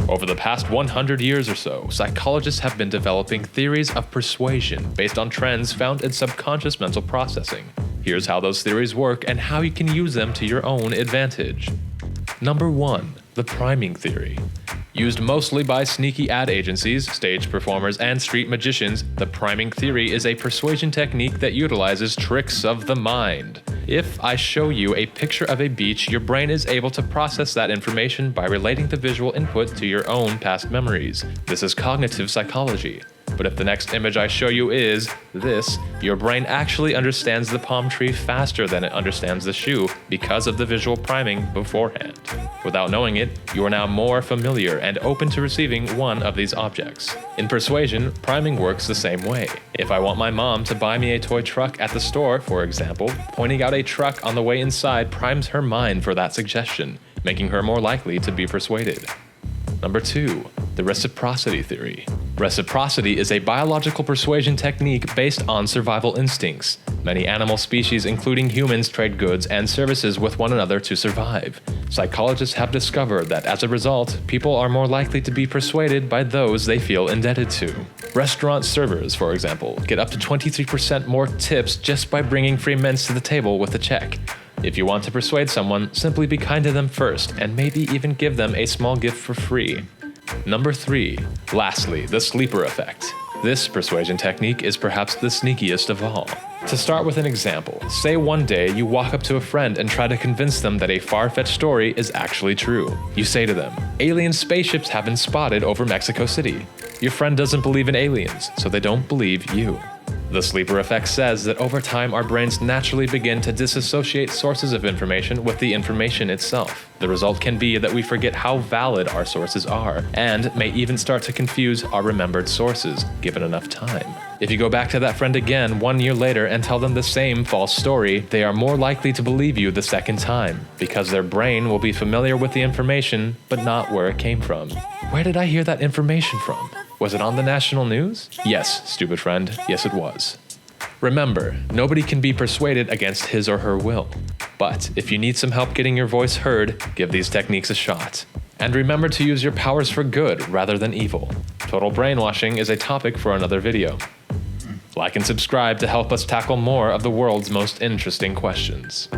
Over the past 100 years or so, psychologists have been developing theories of persuasion based on trends found in subconscious mental processing. Here's how those theories work and how you can use them to your own advantage. Number 1. The priming theory. Used mostly by sneaky ad agencies, stage performers, and street magicians, the priming theory is a persuasion technique that utilizes tricks of the mind. If I show you a picture of a beach, your brain is able to process that information by relating the visual input to your own past memories. This is cognitive psychology. But if the next image I show you is this, your brain actually understands the palm tree faster than it understands the shoe because of the visual priming beforehand. Without knowing it, you are now more familiar and open to receiving one of these objects. In persuasion, priming works the same way. If I want my mom to buy me a toy truck at the store, for example, pointing out a truck on the way inside primes her mind for that suggestion, making her more likely to be persuaded. Number 2. The reciprocity theory. Reciprocity is a biological persuasion technique based on survival instincts. Many animal species, including humans, trade goods and services with one another to survive. Psychologists have discovered that as a result, people are more likely to be persuaded by those they feel indebted to. Restaurant servers, for example, get up to 23% more tips just by bringing free mints to the table with a check. If you want to persuade someone, simply be kind to them first and maybe even give them a small gift for free. Number 3. Lastly, the sleeper effect. This persuasion technique is perhaps the sneakiest of all. To start with an example, say one day you walk up to a friend and try to convince them that a far-fetched story is actually true. You say to them, "Alien spaceships have been spotted over Mexico City." Your friend doesn't believe in aliens, so they don't believe you. The sleeper effect says that over time our brains naturally begin to disassociate sources of information with the information itself. The result can be that we forget how valid our sources are, and may even start to confuse our remembered sources, given enough time. If you go back to that friend again 1 year later and tell them the same false story, they are more likely to believe you the second time, because their brain will be familiar with the information, but not where it came from. Where did I hear that information from? Was it on the national news? Yes, stupid friend, yes it was. Remember, nobody can be persuaded against his or her will. But if you need some help getting your voice heard, give these techniques a shot. And remember to use your powers for good rather than evil. Total brainwashing is a topic for another video. Like and subscribe to help us tackle more of the world's most interesting questions.